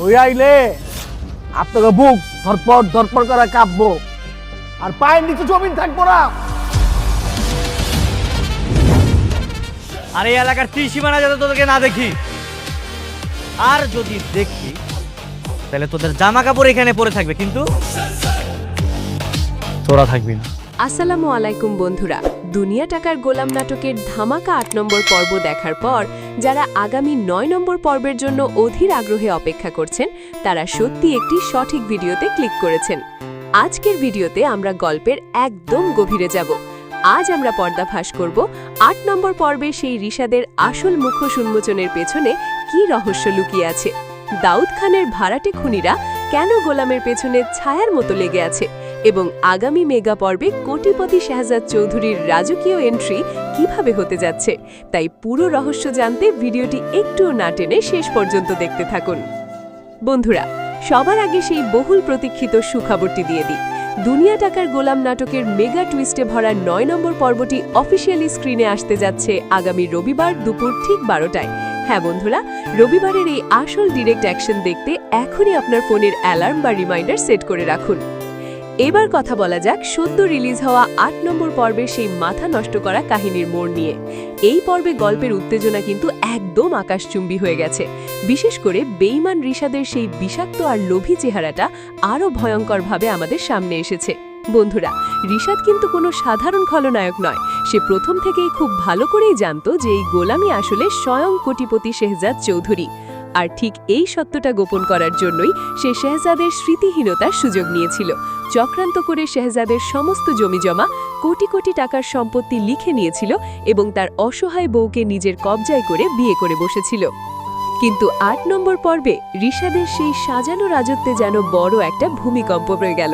ওই আইলে আপনাকে বুক ধরপড় ধরপড় করে কাঁপবো, আর পায়ের নিচে জমিন থাকবো না। আর এই এলাকার ত্রিসীমানা যাতে তোদেরকে না দেখি, আর যদি দেখি তাহলে তোদের জামা কাপড় এখানে পরে থাকবে, কিন্তু তোরা থাকবি না। আসসালামু আলাইকুম বন্ধুরা, দুনিয়া টাকার গোলাম নাটকের ধামাকা ৮ নম্বর পর্ব দেখার পর যারা আগামী ৯ নম্বর পর্বের জন্য অধীর আগ্রহে অপেক্ষা করছেন, তারা সত্যি একটি সঠিক ভিডিওতে ক্লিক করেছেন। আজকের ভিডিওতে আমরা গল্পের একদম গভীরে যাব। আজ আমরা পর্দাফাঁস করব ৮ নম্বর পর্বে সেই রিশাদের আসল মুখোশ উন্মোচনের পেছনে কি রহস্য লুকিয়ে আছে। দাউদ খানের ভাড়াটে খুনিরা কেন গোলামের পেছনে ছায়ার মতো লেগে আছে, এবং আগামী মেগা পর্বে কোটিপতি শাহজাদ চৌধুরীর রাজকীয় এন্ট্রি কিভাবে হতে যাচ্ছে। তাই পুরো রহস্য জানতে ভিডিওটি একটুও না টেনে শেষ পর্যন্ত দেখতে থাকুন। বন্ধুরা, সবার আগে সেই বহুল প্রতীক্ষিত সুখবরটি দিয়ে দিই। দুনিয়া টাকার গোলাম নাটকের মেগা টুইস্টে ভরা ৯ নম্বর পর্বটি অফিসিয়ালি স্ক্রিনে আসতে যাচ্ছে আগামী রবিবার দুপুর ঠিক ১২টায়। হ্যাঁ বন্ধুরা, রবিবারের এই আসল ডিরেক্ট অ্যাকশন দেখতে এখনই আপনার ফোনের অ্যালার্ম বা রিমাইন্ডার সেট করে রাখুন। এবার কথা বলা যাক সদ্য রিলিজ হওয়া ৮ নম্বর পর্বের সেই মাথা নষ্ট করা কাহিনীর মোড় নিয়ে। এই পর্বে গল্পের উত্তেজনা কিন্তু একদম আকাশচুম্বী হয়ে গেছে। বিশেষ করে বেঈমান রিশাদের সেই বিষাক্ত আর লোভী চেহারাটা আরও ভয়ঙ্করভাবে আমাদের সামনে এসেছে। বন্ধুরা, রিশাদ কিন্তু কোনো সাধারণ খলনায়ক নয়। সে প্রথম থেকেই খুব ভালো করেই জানত যে এই গোলামি আসলে স্বয়ং কোটিপতি শেহজাদ চৌধুরী। আর ঠিক এই সত্যটা গোপন করার জন্যই সে শেহজাদের স্মৃতিহীনতার সুযোগ নিয়েছিল। চক্রান্ত করে শেহজাদের সমস্ত জমিজমা, কোটি কোটি টাকার সম্পত্তি লিখে নিয়েছিল এবং তার অসহায় বউকে নিজের কবজায় করে বিয়ে করে বসেছিল। কিন্তু ৮ নম্বর পর্বে রিশাদের সেই সাজানো রাজত্বে যেন বড় একটা ভূমিকম্প হয়ে গেল।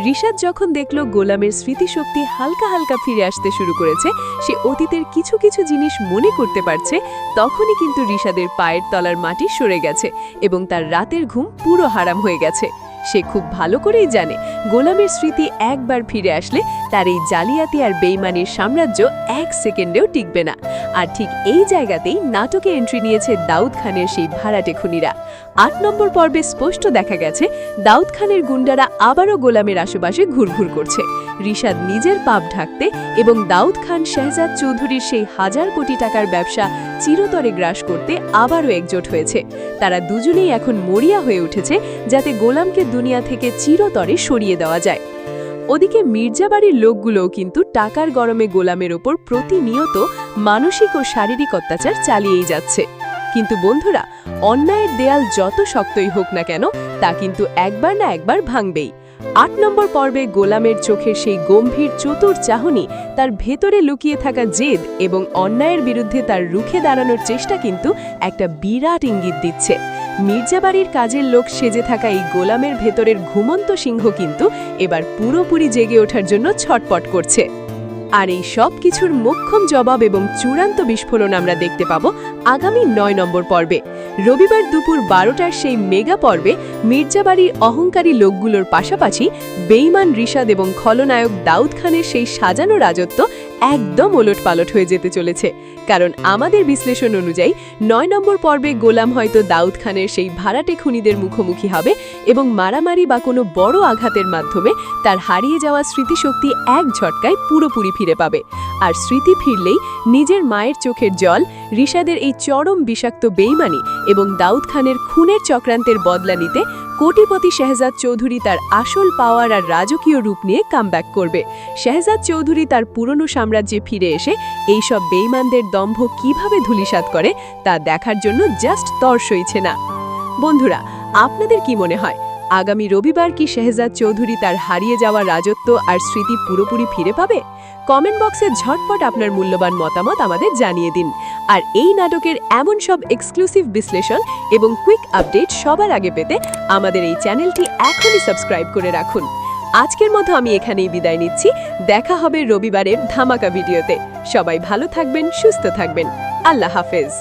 রিশাদ যখন দেখল গোলামের স্মৃতিশক্তি হালকা হালকা ফিরে আসতে শুরু করেছে, সে অতীতের কিছু কিছু জিনিস মনে করতে পারছে, তখনই কিন্তু রিশাদের পায়ের তলার মাটি সরে গেছে এবং তার রাতের ঘুম পুরো হারাম হয়ে গেছে। সে খুব ভালো করেই জানে গোলামের স্মৃতি একবার ফিরে আসলে তার এই জালিয়াতি আর বেইমানির সাম্রাজ্য ১ সেকেন্ডেও টিকবে না। আর ঠিক এই জায়গাতেই নাটকে এন্ট্রি নিয়েছে দাউদ খানের সেই ভাড়াটে খুনিরা। ৮ নম্বর পর্বে স্পষ্ট দেখা গেছে দাউদ খানের গুন্ডারা আবারও গোলামের আশেপাশে ঘুরঘুর করছে। রিশাদ নিজের পাপ ঢাকতে এবং দাউদ খান শাহজাদ চৌধুরীর সেই হাজার কোটি টাকার ব্যবসা চিরতরে গ্রাস করতে আবারও একজোট হয়েছে। তারা দুজনেই এখন মরিয়া হয়ে উঠেছে যাতে গোলামকে দুনিয়া থেকে চিরতরে সরিয়ে দেওয়া যায়। ওদিকে মির্জাবাড়ির লোকগুলোও কিন্তু টাকার গরমে গোলামের ওপর প্রতিনিয়ত মানসিক ও শারীরিক অত্যাচার চালিয়েই যাচ্ছে। কিন্তু বন্ধুরা, অন্যায়ের দেয়াল যত শক্তই হোক না কেন, তা কিন্তু একবার না একবার ভাঙবেই। ৮ নম্বর পর্বে গোলামের চোখের সেই গম্ভীর চতুর চাহনি, তার ভেতরে লুকিয়ে থাকা জেদ এবং অন্যায়ের বিরুদ্ধে তার রুখে দাঁড়ানোর চেষ্টা কিন্তু একটা বিরাট ইঙ্গিত দিচ্ছে। মির্জাবাড়ির কাজের লোক সেজে থাকা এই গোলামের ভেতরের ঘুমন্ত সিংহ কিন্তু এবার পুরোপুরি জেগে ওঠার জন্য ছটপট করছে। আর এই সব কিছুর মোক্ষম জবাব এবং চূড়ান্ত বিস্ফোরণ আমরা দেখতে পাব আগামী ৯ নম্বর পর্বে। রবিবার দুপুর ১২টার সেই মেগা পর্বে মির্জাবাড়ির অহংকারী লোকগুলোর পাশাপাশি বেঈমান রিশাদ এবং খলনায়ক দাউদ খানের সেই সাজানো রাজত্ব একদম ওলটপালট হয়ে যেতে চলেছে। কারণ আমাদের বিশ্লেষণ অনুযায়ী ৯ নম্বর পর্বে গোলাম হয়তো দাউদ খানের সেই ভাড়াটে খুনিদের মুখোমুখি হবে এবং মারামারি বা কোনো বড় আঘাতের মাধ্যমে তার হারিয়ে যাওয়া স্মৃতিশক্তি এক ঝটকায় পুরোপুরি ফিরে পাবে। আর স্মৃতি ফিরলেই নিজের মায়ের চোখের জল, রিশাদের এই চরম বিষাক্ত বেইমানি এবং দাউদ খানের খুনের চক্রান্তের বদলা নিতে কোটিপতি শাহজাদ চৌধুরী তার আসল পাওয়ার আর রাজকীয় রূপ নিয়ে কামব্যাক করবে। শাহজাদ চৌধুরী তার পুরনো সাম্রাজ্যে ফিরে এসে এইসব বেইমানদের দম্ভ কিভাবে ধূলিসাৎ করে তা দেখার জন্য জাস্ট তর সইছে না। বন্ধুরা, আপনাদের কি মনে হয়, আগামী রবিবার কি শাহজাদ চৌধুরী তার হারিয়ে যাওয়া রাজত্ব আর স্মৃতি পুরোপুরি ফিরে পাবে? কমেন্ট বক্সে ঝটপট আপনার মূল্যবান মতামত আমাদের জানিয়ে দিন। আর এই নাটকের এমন সব এক্সক্লুসিভ বিশ্লেষণ এবং কুইক আপডেট সবার আগে পেতে আমাদের এই চ্যানেলটি এখনই সাবস্ক্রাইব করে রাখুন। আজকের মতো আমি এখানেই বিদায় নিচ্ছি। দেখা হবে রবিবারের ধামাকা ভিডিওতে। সবাই ভালো থাকবেন, সুস্থ থাকবেন। আল্লাহ হাফেজ।